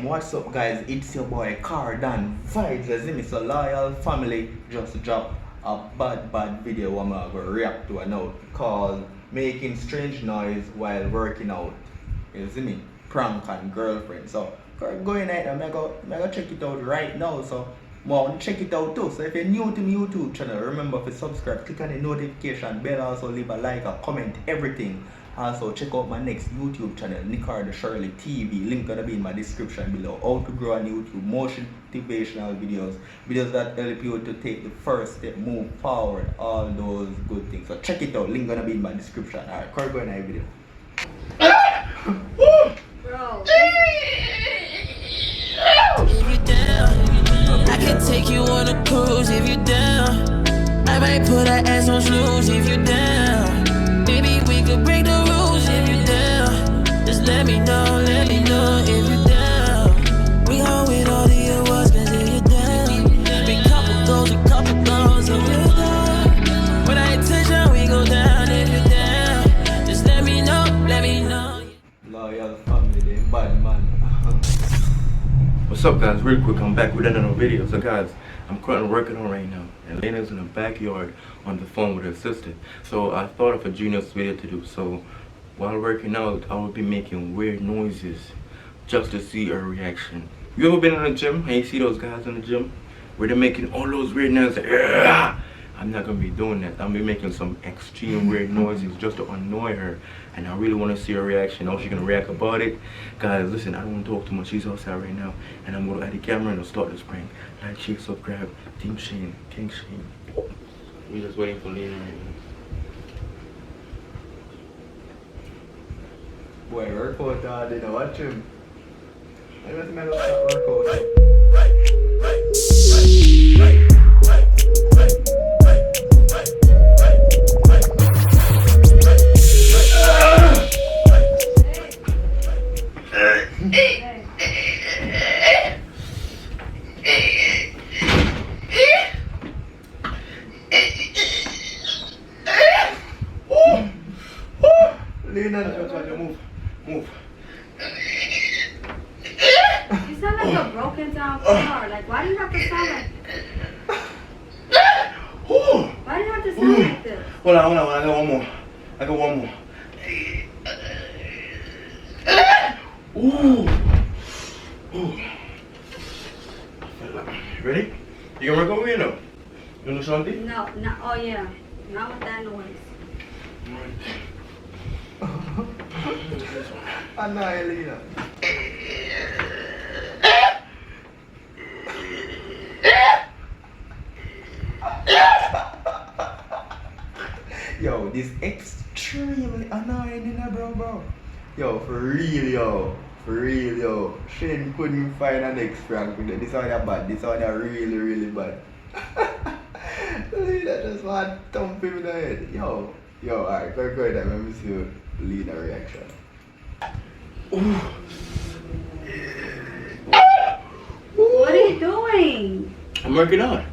game. What's up, guys? It's your boy Cardan Vibes. As in, it's a loyal family. Just drop a bad video I'm gonna react to now called Making Strange Noise While Working Out. You see me? Prank and girlfriend. So go in there and I go check it out right now. So more check it out too. So if you're new to my YouTube channel, remember to subscribe, click on the notification bell, also leave a like, a comment, everything. Also check out my next YouTube channel, Nicardo Shirley TV. Link gonna be in my description below. How to grow on YouTube, motivational videos that help you to take the first step, move forward, all those good things. So check it out. Link gonna be in my description. Alright, go in that video. Bro. If you down, I can take you on a cruise if you down. I might put her ass on snooze if you down. Baby, we could break the rules if you down. Just let me know if you down. We gon' win all the awards cause if you down. Big couple goals if you down. When I intention, we go down if you down. Just let me know. Loyal family, they bad man. What's up, guys? Real quick, I'm back with another video. So guys, I'm currently working on right now, and Lena's in the backyard on the phone with her sister. So I thought of a genius video to do. So while working out, I will be making weird noises just to see her reaction. You ever been in the gym and you see those guys in the gym where they're making all those weird noises? Like, I'm not gonna be doing that. I'm gonna be making some extreme weird noises just to annoy her, and I really want to see her reaction. How she's gonna react about it. Guys, listen, I don't want to talk too much. She's outside right now, and I'm gonna add the camera and start this prank. Like, share, subscribe, Team Shane, King Shane. We're just waiting for Lena right now. Boy, workout, they know watch him. I must make a workout. Lena, move. You sound like a broken down car. Like, why do you have to sound like this? Why do you have to sound like this? Hold on, I got one more. Ooh. Ready? You gonna work over here now? You know something? No, oh yeah. Not with that noise. Annihilate. Yo, this extremely annoying, bro. Yo, for real, yo. Shane couldn't find an next prank with it. This one that bad. This one that really bad. Lena just want to thump him in the head. Yo, alright, go ahead. Let me see Lena reaction. What are you doing? I'm working out.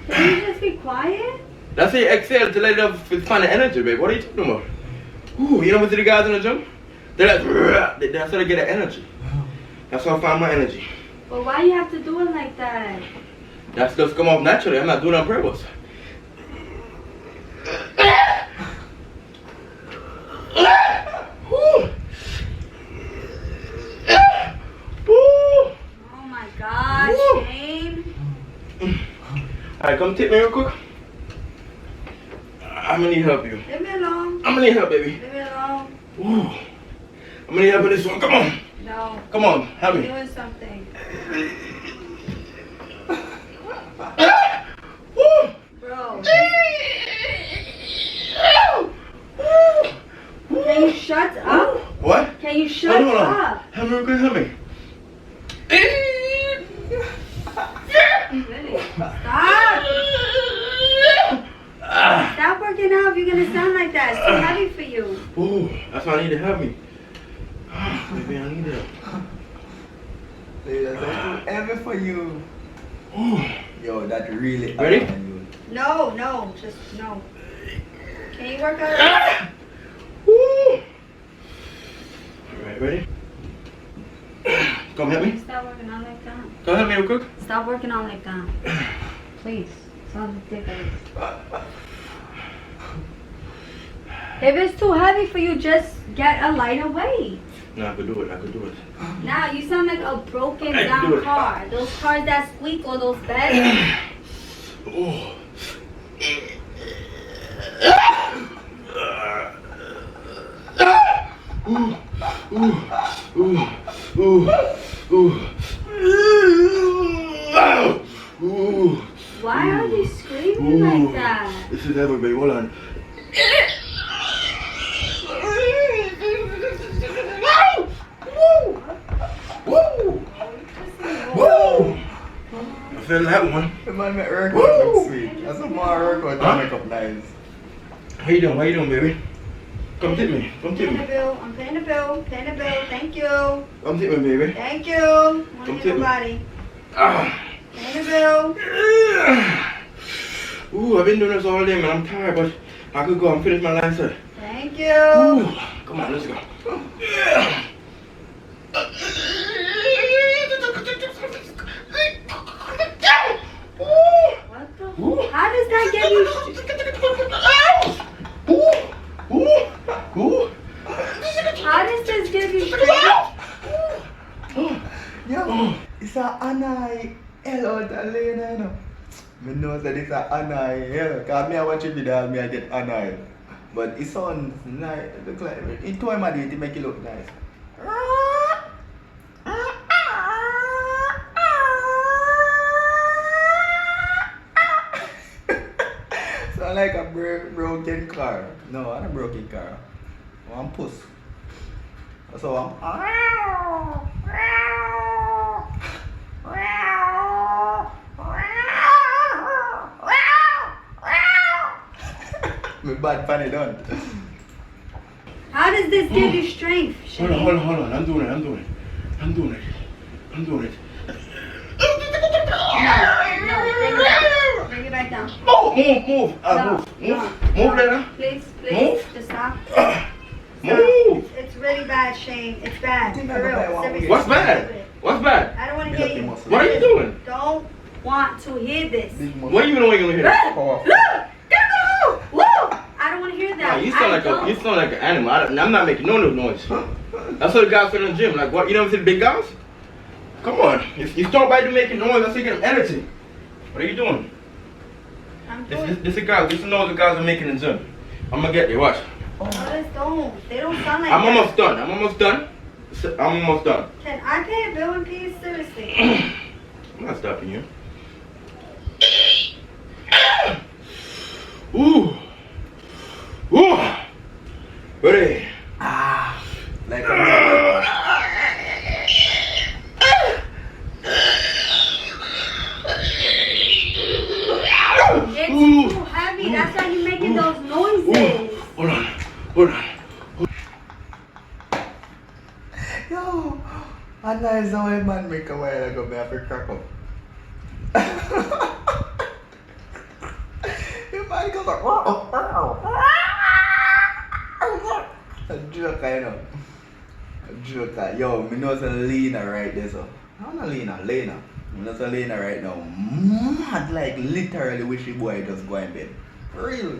Can you just be quiet? That's how you exhale to let it up find the energy, babe. What are you talking about? Ooh, you know what the guys in the gym? They're like, that's how they get the energy. That's how I find my energy. But why you have to do it like that? That stuff come off naturally. I'm not doing it on purpose. Oh my gosh, Shane. Alright, come take me real quick. I'm gonna need help you. Leave me alone. I'm gonna need help, baby. Leave me alone. Ooh. I'm gonna need help with this one. Come on. No. Come on, help I'm me. doing something. Bro. Can you shut up? What? Can you shut Hold on. up? Help me real quick, help me. Really? Stop! Stop working out if you're gonna sound like that. It's too heavy for you. Ooh, that's why I need to help me. Maybe I need help. Lena, that's ever for you. Ooh. Yo, that really Ready? you. No, just no. Can you work out? Woo! Alright, ready? Come help me. Stop working out like that. Come help me real quick. Stop working out like that. Please. Sounds ridiculous. If it's too heavy for you, just get a lighter weight. No, I could do it. I could do it. Now you sound like a broken I can do down it. car. Those cars that squeak on those beds. Oh. Ooh, ooh, ooh, ooh, ooh. Why are they screaming like that? This is heavy, baby. Hold on. Woo! Woo! I feel that one. The man make workout look sweet. That's a more workout to make up nice. How you doing? How you doing, baby? Come tip me. Come tip Paying the me. bill. I'm paying the bill. Paying the bill. Thank you. Come tip me, baby. Thank you. Wanna Come hit tip me. nobody. Ah. Paying the bill. Ooh, I've been doing this all day, man. I'm tired, but I could go and finish my last set. Thank you. Ooh, come on, let's go. What the? Ooh. How does that get you? Ooh, ooh, ooh. How does this give you strength? Yo, it's a Anai L out of Lena, you know. I know that it's a Anai L. Because me I watch a video, me I get Anai. But it sounds nice. It looks like it told him I did to make it look nice. Sound like a broken car. No, not a broken car. One puss. So I'm my bad funny done. How does this give you strength, Hold on, Shane? hold on, hold on. I'm doing it. I'm doing it. I'm doing it. I'm doing it. No, bring it back down. Move, move, move. No, Move, Lena. Please, Move. just stop. Move. It's really bad, Shane. It's bad. For real. Seriously. What's bad? What's bad? I don't want to hear you. What are you doing? Don't want to hear this. What are you doing when you're gonna hear? Look! Woo! I don't want to hear that. Nah, you sound like an animal. I'm not making no noise. That's what the guys said in the gym. Like what? You never see the big guys? Come on. If you start by making noise, that's taking energy. What are you doing? I'm doing. This is guys. This is noise the guys are making in the gym. I'm gonna get there. Watch. Others don't. They don't sound like I'm that. almost done. I'm almost done. I'm almost done. Can I pay a bill in peace? Seriously. I'm not stopping you. Ooh. Ooh. Ready. Like a It's too heavy. That's why you're making those noises. Hold on. Hold on. Yo, I nice how a man make a while ago, me have to crack up. Your man goes like, a joker, you know. A joker. Yo, me know some Lena right there, so. No, not Lena, Lena. Me know some Lena right now. Mad, like literally wish the boy just go in bed. For real.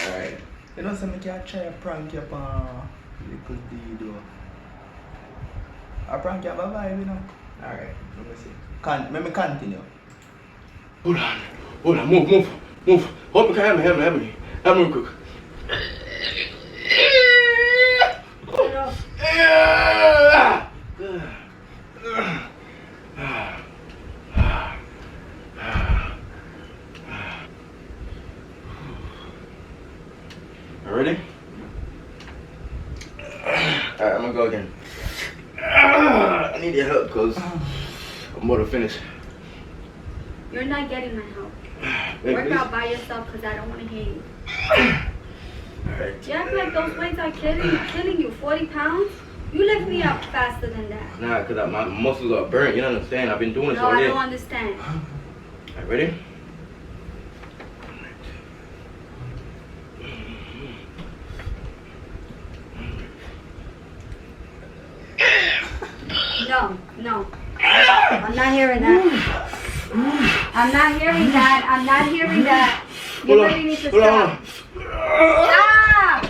Alright. You know, so me can try a prank up on little D, I prank you have a vibe, you know. Alright, let me see. Let me continue. Hold on. Hold on. Move. Help me. Help me real quick. Ready? Alright, I'm gonna go again. I need your help because I'm about to finish. You're not getting my help. Hey, Work please. out by yourself because I don't want to hear you. Alright. You act like those weights are killing you. 40 pounds? You lift me up faster than that. Nah, because my muscles are burnt. You don't understand. I've been doing this No, all I day. don't understand. Alright, ready? No, No. I'm not hearing that. I'm not hearing that. I'm not hearing that. You Hold on. really need to Hold on. stop.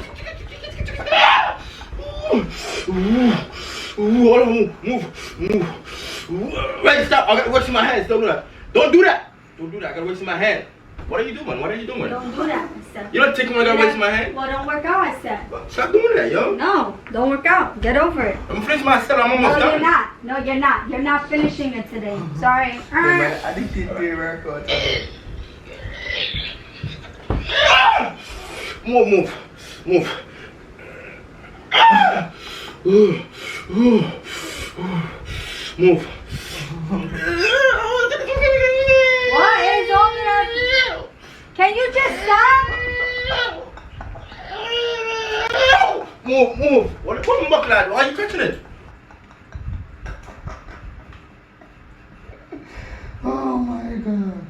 Stop! Hold on, move. Wait, stop. I gotta wash my hands. Don't do that. Don't do that. I gotta wash my hand. What are you doing? Don't do that, I said. You don't take me when I gotta wash my hand? Well, don't work out, I said. Stop doing that, yo. No, don't work out. Get over it. I'm finishing my stuff. I'm almost No, done. you're not. No, you're not. You're not finishing it today. Sorry. I didn't think they work out. Move. Move. What is wrong with her? Can you just stop? Move. What am I lad? Why are you catching it? Oh my god.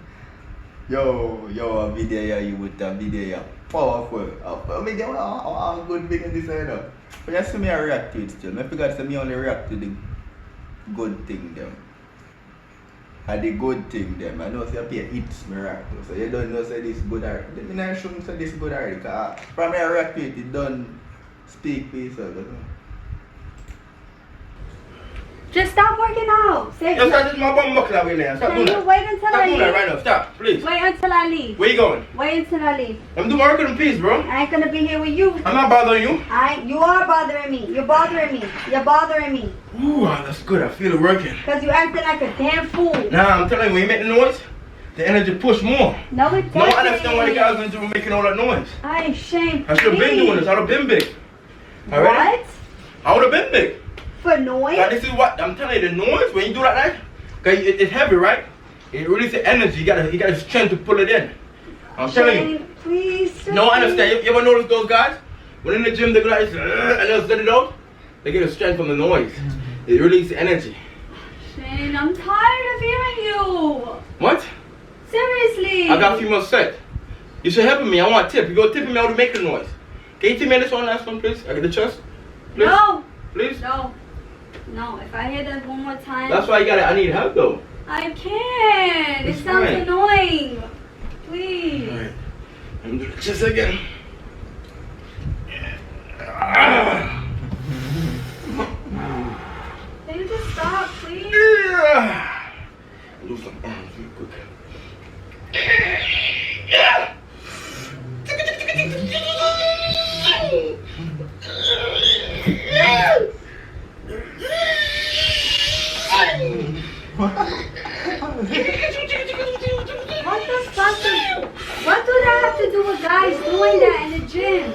Yo, a video here, you with a video here. Powerful. A video, a good video this I know. But you see me I react to it still. I forgot to me only react to the good thing them. And the good thing them. I know say you pay hits me react to. So you don't know say this good already. I mean I shouldn't say this good already. Cause from me I react to it, it don't speak for itself. Just stop working out. Say Yo, stop this my bum buckle away there. Stop Can doing you that. wait until Stop I doing that leave? right now. Stop, please. Wait until I leave. Where you going? Wait until I leave. I'm doing my work in peace, bro. I ain't gonna be here with you. I'm not bothering you. You are bothering me. You're bothering me. You're bothering me. Ooh, that's good. I feel it working. Because you acting like a damn fool. Nah, I'm telling you, when you make the noise, the energy push more. No, it doesn't. No, I understand why the guys been doing making all that noise. I ain't ashamed. I should have been doing this. I would have been big. Alright? What? I would have been big. For noise? But this is what I'm telling you, the noise when you do that, cause it's heavy, right? It releases energy. You got strength to pull it in. I'm telling you. Shane, please. No, I understand. You ever notice those guys? When in the gym they go like this, and they'll set it out. They get a strength from the noise. It releases energy. Shane, I'm tired of hearing you. What? Seriously. I got a few more set. You should help me. I want a tip. You go tipping me how to make the noise. Can you tip me this one last one, please? I get the chest. Please? No. Please? No, if I hear that one more time. That's why I need help though. I can't. It's It sounds fine. annoying. Please. Alright. I'm doing the chest again. Can you just stop, please? Do some arms real quick. What the fuck? What do that have to do with guys doing that in the gym?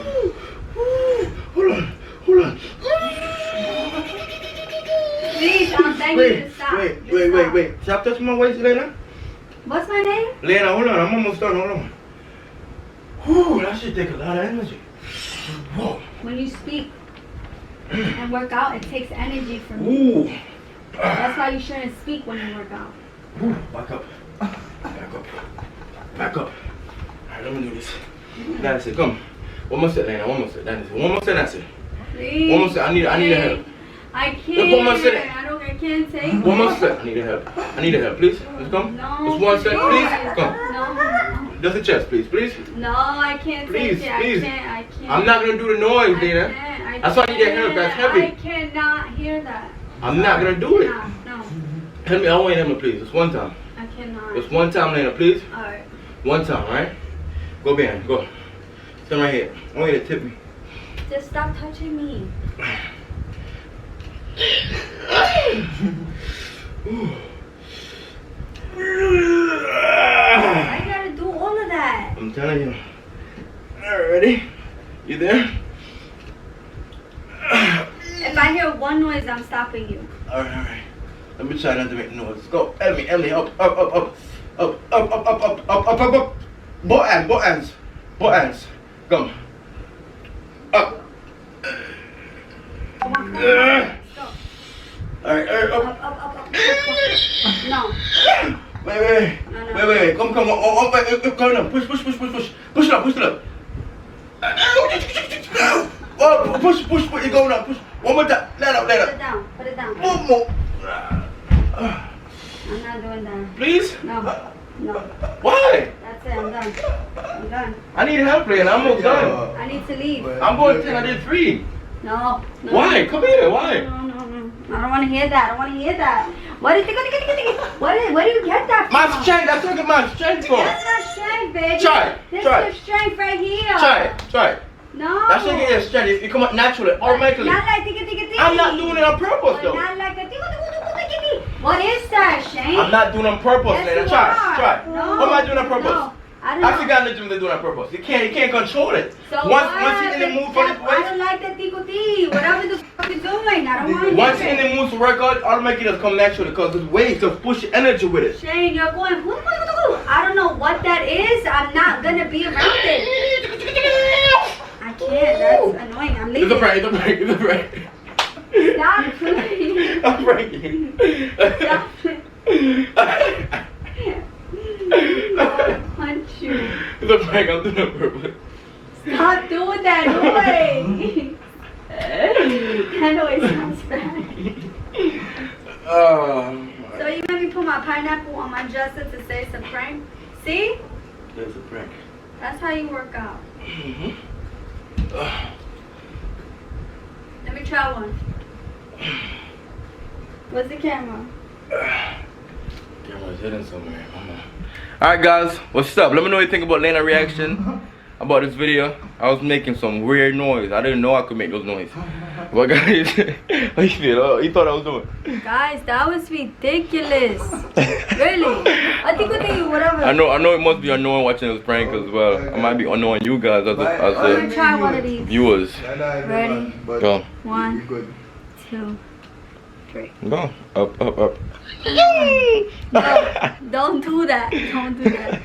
Hold on. Please, I'm begging you to stop. Just stop. Wait. Stop touching my waist, Lena. What's my name? Lena, hold on. I'm almost done. Hold on. Whew, that should take a lot of energy. Whoa. When you speak and work out, it takes energy from you. Ooh. That's why you shouldn't speak when you work out. Ooh. Back up. Alright, let me do this. That's it. Come. One more set, Lena. One more set. That's it. Please. One more set. I need a help. I Look, can't. one more set. I can't take One more set. I need a help. Please. Let's come. No. Just one set, please. Come. No. Just the chest, please. No, I can't Please, take it. please. I can't. I'm not gonna do the noise, I Lena. can't. That's why you get help. That's heavy. I cannot hear that. I'm not gonna do it. No. Help me. I want you to help me, please. Just one time. I cannot. Just one time, Lena, please. Alright. One time, right? Go behind. Go. Stand right here. I want you to tip me. Just stop touching me. I gotta do all of that. I'm telling you. Alright, ready? You there? If I hear one noise, I'm stopping you. Alright. Let me try not to make noise. Go. Emily, up. Both hands. Come. Up. Come on. Let's go. Alright, up. Up. No. Wait. Come. Come down. Push it up. Oh, push. You're going up. Push. One more time. Let up. Put it down. One more. I'm not doing that. Please? No. No. Why? That's it. I'm done. I'm done. I need help, Lena. I'm almost done. I need to leave. I'm going 10, I did 3. No. No. Why? Come here. Why? No. I don't want to hear that. I don't want to hear that. What is it? Where do you get that from? My strength. That's what my strength for. That's not strength, baby. Try. This Try. is strength right here. Try it. No. That shit get your strength. It come up naturally, automatically. Not like tigga. I'm not doing it on purpose, though. Not like a tigga. What is that, Shane? I'm not doing it on purpose, Yes, Lena. you Try. are. No. What am I doing on purpose? No. I don't know. I forgot to do it on purpose. You can't control it. So once what? you're in the mood for this I way, don't like the tico. Whatever the fuck you're doing, I don't want to once hear you're in it. the mood to work out, automatically just come naturally because it's waves to push your energy with it. Shane, you're going. I don't know what that is. I'm not gonna be around it. I can't. That's annoying. I'm leaving. It's a prank. Stop, please. I'm pranking. Stop it. I'll punch you. It's a prank, I'm doing it on purpose. Stop doing that noise. That noise sounds bad. So you made me put my pineapple on my dresser to say it's a prank? See? That's a prank. That's how you work out. Let me try one. Where's the camera? Camera's hidden somewhere. Alright guys, what's up? Let me know what you think about Lena reaction about this video. I was making some weird noise. I didn't know I could make those noises. But guys, how you feel? Oh, you thought I was doing? Guys, that was ridiculous. Really? I think whatever. I know it must be annoying watching this prank as well. I might be annoying you guys as I'm gonna try one of these. viewers. Ready? Go. 1, 2, 3. Go. Up. No, don't do that. Don't do that.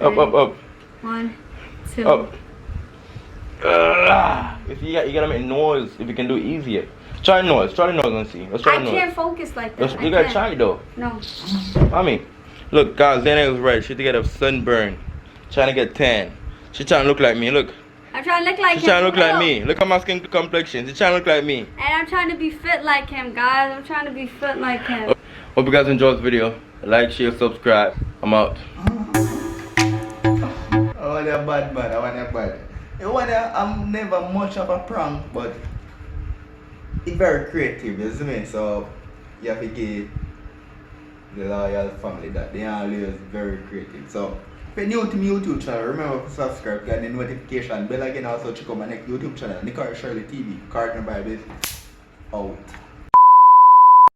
Up. 1, 2. Up. If you gotta make noise, if you can do it easier. Try the noise and see. Let's try I the noise. can't focus like that. You gotta try it though. No. I mean, look guys, Lena was right. She had to get a sunburn. Trying to get tan. She's trying to look like me, look. I'm trying to look like him. She's trying to look for like real. me. Look at my skin complexion. She's trying to look like me. And I'm trying to be fit like him, guys. I'm trying to be fit like him. Hope you guys enjoyed this video. Like, share, subscribe. I'm out. I want a bad man. I'm never much of a prank, but it's very creative, you see me? So you have to give the loyal family that they are always very creative. So if you're new to my YouTube channel, remember to subscribe, get the notification bell again. Also check out my next YouTube channel, Nick Shirley TV. Carton Bible out.